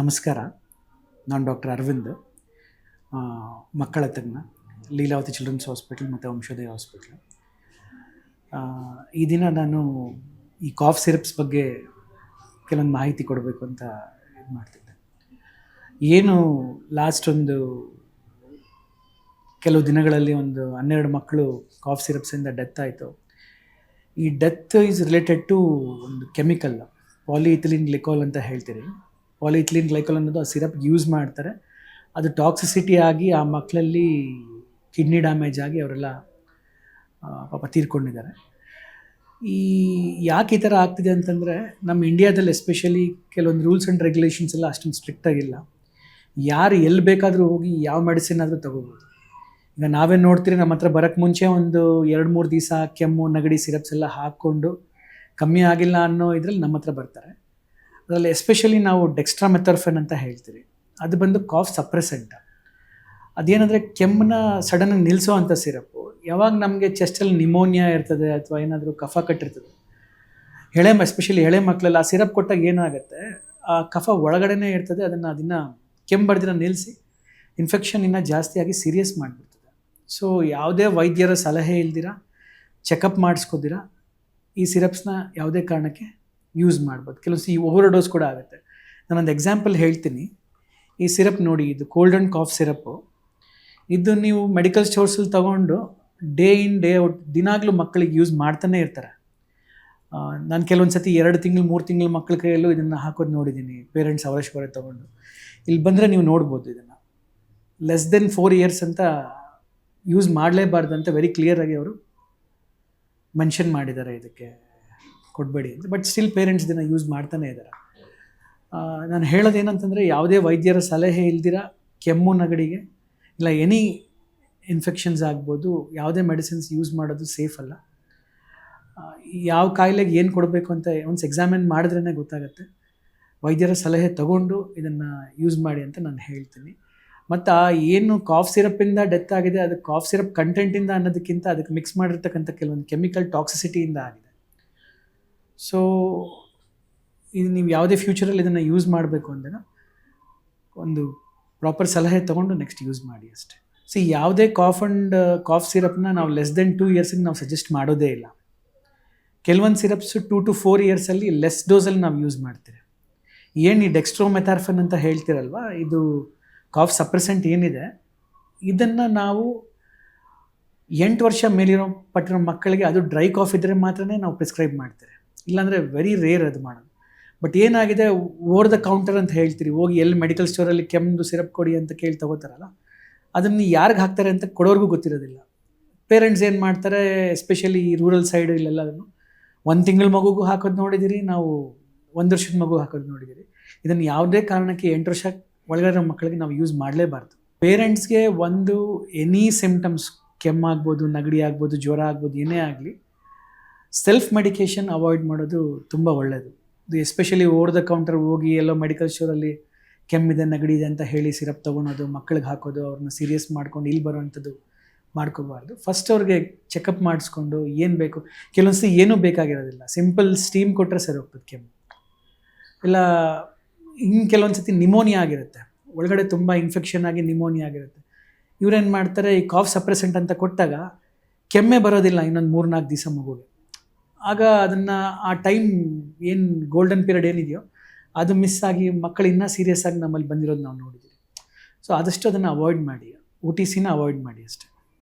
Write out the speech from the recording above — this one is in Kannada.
ನಮಸ್ಕಾರ. ನಾನು ಡಾಕ್ಟರ್ ಅರವಿಂದ್, ಮಕ್ಕಳ ತಜ್ಞ, ಲೀಲಾವತಿ ಚಿಲ್ಡ್ರನ್ಸ್ ಹಾಸ್ಪಿಟಲ್ ಮತ್ತು ವಂಶೋದಯ ಹಾಸ್ಪಿಟ್ಲ್. ಈ ದಿನ ನಾನು ಈ ಕಾಫ್ ಸಿರಪ್ಸ್ ಬಗ್ಗೆ ಕೆಲವೊಂದು ಮಾಹಿತಿ ಕೊಡಬೇಕು ಅಂತ ಇದು ಮಾಡ್ತಿದ್ದೆ. ಏನು ಲಾಸ್ಟ್ ಕೆಲವು ದಿನಗಳಲ್ಲಿ 12 ಮಕ್ಕಳು ಕಾಫ್ ಸಿರಪ್ಸಿಂದ ಡೆತ್ ಆಯಿತು. ಈ ಡೆತ್ ಈಸ್ ರಿಲೇಟೆಡ್ ಟು ಒಂದು ಕೆಮಿಕಲ್, ಪಾಲಿಇಥಿಲೀನ್ ಗ್ಲಿಕಾಲ್ ಅಂತ ಹೇಳ್ತೀರಿ. ಪಾಲಿಇಥಿಲೀನ್ ಗ್ಲೈಕಾಲ್ ಅನ್ನೋದು ಆ ಸಿರಪ್ ಯೂಸ್ ಮಾಡ್ತಾರೆ. ಅದು ಟಾಕ್ಸಿಸಿಟಿ ಆಗಿ ಆ ಮಕ್ಕಳಲ್ಲಿ ಕಿಡ್ನಿ ಡ್ಯಾಮೇಜ್ ಆಗಿ ಅವರೆಲ್ಲ ಪಾಪ ತೀರ್ಕೊಂಡಿದ್ದಾರೆ. ಯಾಕೆ ಈ ಥರ ಆಗ್ತಿದೆ ಅಂತಂದರೆ, ನಮ್ಮ ಇಂಡಿಯಾದಲ್ಲಿ ಎಸ್ಪೆಷಲಿ ಕೆಲವೊಂದು ರೂಲ್ಸ್ ಆ್ಯಂಡ್ ರೆಗ್ಯುಲೇಷನ್ಸ್ ಎಲ್ಲ ಅಷ್ಟೊಂದು ಸ್ಟ್ರಿಕ್ಟ್ ಆಗಿಲ್ಲ. ಯಾರು ಎಲ್ಲಿ ಬೇಕಾದರೂ ಹೋಗಿ ಯಾವ ಮೆಡಿಸಿನ್ ಆದರೂ ತೊಗೋಬೋದು. ಈಗ ನಾವೇ ನೋಡ್ತೀರಿ, ನಮ್ಮ ಹತ್ರ ಬರೋಕ್ಕೆ ಮುಂಚೆ 2-3 ದಿವಸ ಕೆಮ್ಮು ನೆಗಡಿ ಸಿರಪ್ಸ್ ಎಲ್ಲ ಹಾಕ್ಕೊಂಡು ಕಮ್ಮಿ ಆಗಿಲ್ಲ ಅನ್ನೋ ಇದರಲ್ಲಿ ನಮ್ಮ ಹತ್ರ ಬರ್ತಾರೆ. ಅದರಲ್ಲಿ ಎಸ್ಪೆಷಲಿ ನಾವು ಡೆಕ್ಸ್ಟ್ರಾಮೆಥಾರ್ಫನ್ ಅಂತ ಹೇಳ್ತೀವಿ. ಅದು ಬಂದು ಕಾಫ್ ಸಪ್ರೆಸೆಂಟ್. ಅದೇನಂದರೆ ಕೆಮ್ಮನ್ನ ಸಡನ್ನಾಗಿ ನಿಲ್ಲಿಸೋ ಅಂಥ ಸಿರಪ್ಪು. ಯಾವಾಗ ನಮಗೆ ಚೆಸ್ಟಲ್ಲಿ ನಿಮೋನಿಯಾ ಇರ್ತದೆ ಅಥವಾ ಏನಾದರೂ ಕಫ ಕಟ್ಟಿರ್ತದೆ, ಎಸ್ಪೆಷಲಿ ಎಳೆ ಮಕ್ಕಳೆಲ್ಲ ಆ ಸಿರಪ್ ಕೊಟ್ಟಾಗ ಏನಾಗುತ್ತೆ, ಆ ಕಫ ಒಳಗಡೆನೇ ಇರ್ತದೆ. ಅದನ್ನು ಕೆಮ್ಮು ಬರ್ದಿನ ನಿಲ್ಲಿಸಿ ಇನ್ಫೆಕ್ಷನ್ ಇನ್ನೂ ಜಾಸ್ತಿ ಆಗಿ ಸೀರಿಯಸ್ ಮಾಡಿಬಿಡ್ತದೆ. ಸೊ ಯಾವುದೇ ವೈದ್ಯರ ಸಲಹೆ ಇಲ್ದಿರ, ಚೆಕಪ್ ಮಾಡಿಸ್ಕೋದಿರ ಈ ಸಿರಪ್ಸ್ನ ಯಾವುದೇ ಕಾರಣಕ್ಕೆ ಯೂಸ್ ಮಾಡ್ಬೋದು. ಕೆಲವು ಈ ಓವರ್ ಡೋಸ್ ಕೂಡ ಆಗುತ್ತೆ. ನಾನೊಂದು ಎಕ್ಸಾಂಪಲ್ ಹೇಳ್ತೀನಿ. ಈ ಸಿರಪ್ ನೋಡಿ, ಇದು ಕೋಲ್ಡ್ ಆ್ಯಂಡ್ ಕಾಫ್ ಸಿರಪ್ಪು. ಇದು ನೀವು ಮೆಡಿಕಲ್ ಸ್ಟೋರ್ಸಲ್ಲಿ ತೊಗೊಂಡು ಡೇ ಇನ್ ಡೇ ಔಟ್ ದಿನಾಗಲೂ ಮಕ್ಕಳಿಗೆ ಯೂಸ್ ಮಾಡ್ತಾನೆ ಇರ್ತಾರೆ. ನಾನು ಕೆಲವೊಂದು ಸತಿ 2 ತಿಂಗಳು 3 ತಿಂಗಳು ಮಕ್ಕಳ ಕೈಯಲ್ಲೂ ಇದನ್ನು ಹಾಕೋದು ನೋಡಿದ್ದೀನಿ. ಪೇರೆಂಟ್ಸ್ ಅವಶ್ಯಕತೆ ತೊಗೊಂಡು ಇಲ್ಲಿ ಬಂದರೆ ನೀವು ನೋಡ್ಬೋದು. ಇದನ್ನು ಲೆಸ್ ದೆನ್ 4 years ಅಂತ ಯೂಸ್ ಮಾಡಲೇಬಾರ್ದು ಅಂತ ವೆರಿ ಕ್ಲಿಯರಾಗಿ ಅವರು ಮೆನ್ಷನ್ ಮಾಡಿದ್ದಾರೆ. ಇದಕ್ಕೆ ಕೊಡಬೇಡಿ ಅಂತ. ಬಟ್ ಸ್ಟಿಲ್ ಪೇರೆಂಟ್ಸ್ ಇದನ್ನು ಯೂಸ್ ಮಾಡ್ತಾನೆ ಇದ್ದಾರೆ. ನಾನು ಹೇಳೋದೇನಂತಂದರೆ, ಯಾವುದೇ ವೈದ್ಯರ ಸಲಹೆ ಇಲ್ದಿರ ಕೆಮ್ಮು ನೆಗಡಿಗೆ ಇಲ್ಲ ಎನಿ ಇನ್ಫೆಕ್ಷನ್ಸ್ ಆಗ್ಬೋದು, ಯಾವುದೇ ಮೆಡಿಸಿನ್ಸ್ ಯೂಸ್ ಮಾಡೋದು ಸೇಫ್ ಅಲ್ಲ. ಯಾವ ಕಾಯಿಲೆಗೆ ಏನು ಕೊಡಬೇಕು ಅಂತ ಒನ್ಸ್ ಎಕ್ಸಾಮಿನ್ ಮಾಡಿದ್ರೇ ಗೊತ್ತಾಗುತ್ತೆ. ವೈದ್ಯರ ಸಲಹೆ ತಗೊಂಡು ಇದನ್ನು ಯೂಸ್ ಮಾಡಿ ಅಂತ ನಾನು ಹೇಳ್ತೀನಿ. ಮತ್ತು ಏನು ಕಾಫ್ ಸಿರಪ್ಪಿಂದ ಡೆತ್ ಆಗಿದೆ, ಅದು ಕಾಫ್ ಸಿರಪ್ ಕಂಟೆಂಟಿಂದ ಅನ್ನೋದಕ್ಕಿಂತ ಅದಕ್ಕೆ ಮಿಕ್ಸ್ ಮಾಡಿರ್ತಕ್ಕಂಥ ಕೆಲವೊಂದು ಕೆಮಿಕಲ್ ಟಾಕ್ಸಿಸಿಟಿಯಿಂದ ಆಗಿದೆ. ಸೊ ಇದು ನೀವು ಯಾವುದೇ ಫ್ಯೂಚರಲ್ಲಿ ಇದನ್ನು ಯೂಸ್ ಮಾಡಬೇಕು ಅಂದರೆ ಒಂದು ಪ್ರಾಪರ್ ಸಲಹೆ ತೊಗೊಂಡು ನೆಕ್ಸ್ಟ್ ಯೂಸ್ ಮಾಡಿ ಅಷ್ಟೇ. ಯಾವುದೇ ಕಾಫ್ ಸಿರಪ್ನ ನಾವು ಲೆಸ್ ದೆನ್ 2 years ನಾವು ಸಜೆಸ್ಟ್ ಮಾಡೋದೇ ಇಲ್ಲ. ಕೆಲವೊಂದು ಸಿರಪ್ಸು 2 to 4 years ಲೆಸ್ ಡೋಸಲ್ಲಿ ನಾವು ಯೂಸ್ ಮಾಡ್ತೀವಿ. ಏನು ಈ ಡೆಕ್ಸ್ಟ್ರೋಮೆಥಾರ್ಫನ್ ಅಂತ ಹೇಳ್ತಿರಲ್ವ, ಇದು ಕಾಫ್ ಸಪ್ರೆಸೆಂಟ್ ಏನಿದೆ, ಇದನ್ನು ನಾವು 8 ವರ್ಷ ಪಟ್ಟಿರೋ ಮಕ್ಕಳಿಗೆ, ಅದು ಡ್ರೈ ಕಾಫ್ ಇದ್ದರೆ ಮಾತ್ರ ನಾವು ಪ್ರಿಸ್ಕ್ರೈಬ್ ಮಾಡ್ತೀವಿ. ಇಲ್ಲಾಂದರೆ ವೆರಿ ರೇರ್ ಅದು ಮಾಡೋದು. ಬಟ್ ಏನಾಗಿದೆ, ಓವರ್ ದ ಕೌಂಟರ್ ಅಂತ ಹೇಳ್ತೀರಿ, ಹೋಗಿ ಎಲ್ಲಿ ಮೆಡಿಕಲ್ ಸ್ಟೋರಲ್ಲಿ ಕೆಮ್ಮು ಸಿರಪ್ ಕೊಡಿ ಅಂತ ಕೇಳಿ ತೊಗೋತಾರಲ್ಲ, ಅದನ್ನು ಯಾರಿಗೆ ಹಾಕ್ತಾರೆ ಅಂತ ಕೊಡೋರ್ಗೂ ಗೊತ್ತಿರೋದಿಲ್ಲ. ಪೇರೆಂಟ್ಸ್ ಏನು ಮಾಡ್ತಾರೆ, ಎಸ್ಪೆಷಲಿ ಈ ರೂರಲ್ ಸೈಡ್ ಇಲ್ಲೆಲ್ಲದನ್ನು 1 ತಿಂಗಳ ಮಗುಗೂ ಹಾಕೋದು ನೋಡಿದ್ದೀರಿ, ನಾವು 1 ವರ್ಷದ ಮಗು ಹಾಕೋದು ನೋಡಿದ್ದೀರಿ. ಇದನ್ನು ಯಾವುದೇ ಕಾರಣಕ್ಕೆ 8 ವರ್ಷ ಒಳಗಡೆ ಮಕ್ಕಳಿಗೆ ನಾವು ಯೂಸ್ ಮಾಡಲೇಬಾರ್ದು. ಪೇರೆಂಟ್ಸ್ಗೆ ಎನಿ ಸಿಮ್ಟಮ್ಸ್, ಕೆಮ್ಮಾಗ್ಬೋದು, ನೆಗಡಿ ಆಗ್ಬೋದು, ಜ್ವರ ಆಗ್ಬೋದು, ಏನೇ ಆಗಲಿ, ಸೆಲ್ಫ್ ಮೆಡಿಕೇಷನ್ ಅವಾಯ್ಡ್ ಮಾಡೋದು ತುಂಬ ಒಳ್ಳೆಯದು. ಇದು ಎಸ್ಪೆಷಲಿ ಓವರ್ ದ ಕೌಂಟರ್ ಹೋಗಿ ಎಲ್ಲೋ ಮೆಡಿಕಲ್ ಸ್ಟೋರಲ್ಲಿ ಕೆಮ್ಮಿದೆ ನೆಗಡಿ ಇದೆ ಅಂತ ಹೇಳಿ ಸಿರಪ್ ತೊಗೊಳೋದು, ಮಕ್ಕಳಿಗೆ ಹಾಕೋದು, ಅವ್ರನ್ನ ಸೀರಿಯಸ್ ಮಾಡ್ಕೊಂಡು ಇಲ್ಲಿ ಬರೋವಂಥದ್ದು ಮಾಡ್ಕೋಬಾರ್ದು. ಫಸ್ಟ್ ಅವ್ರಿಗೆ ಚೆಕಪ್ ಮಾಡಿಸ್ಕೊಂಡು ಏನು ಬೇಕು, ಕೆಲವೊಂದ್ಸತಿ ಏನೂ ಬೇಕಾಗಿರೋದಿಲ್ಲ, ಸಿಂಪಲ್ ಸ್ಟೀಮ್ ಕೊಟ್ಟರೆ ಸರಿ ಹೋಗ್ತದೆ ಕೆಮ್ಮು. ಇಲ್ಲ ಕೆಲವೊಂದು ಸತಿ ನಿಮೋನಿಯಾ ಆಗಿರುತ್ತೆ, ಒಳಗಡೆ ತುಂಬ ಇನ್ಫೆಕ್ಷನ್ ಆಗಿ ನಿಮೋನಿಯಾ ಆಗಿರುತ್ತೆ. ಇವ್ರೇನು ಮಾಡ್ತಾರೆ, ಈ ಕಾಫ್ ಸಪ್ರೆಸೆಂಟ್ ಅಂತ ಕೊಟ್ಟಾಗ ಕೆಮ್ಮೆ ಬರೋದಿಲ್ಲ ಇನ್ನೊಂದು 3-4 ದಿವಸ ಮಗುಗೆ. ಆಗ ಅದನ್ನು ಆ ಟೈಮ್ ಏನು ಗೋಲ್ಡನ್ ಪೀರಿಯಡ್ ಏನಿದೆಯೋ ಅದು ಮಿಸ್ ಆಗಿ ಮಕ್ಕಳು ಇನ್ನೂ ಸೀರಿಯಸ್ ಆಗಿ ನಮ್ಮಲ್ಲಿ ಬಂದಿರೋದು ನಾವು ನೋಡಿದ್ದೀವಿ. ಸೊ ಆದಷ್ಟು ಅದನ್ನು ಅವಾಯ್ಡ್ ಮಾಡಿ, OTCನ ಅವಾಯ್ಡ್ ಮಾಡಿ ಅಷ್ಟೇ.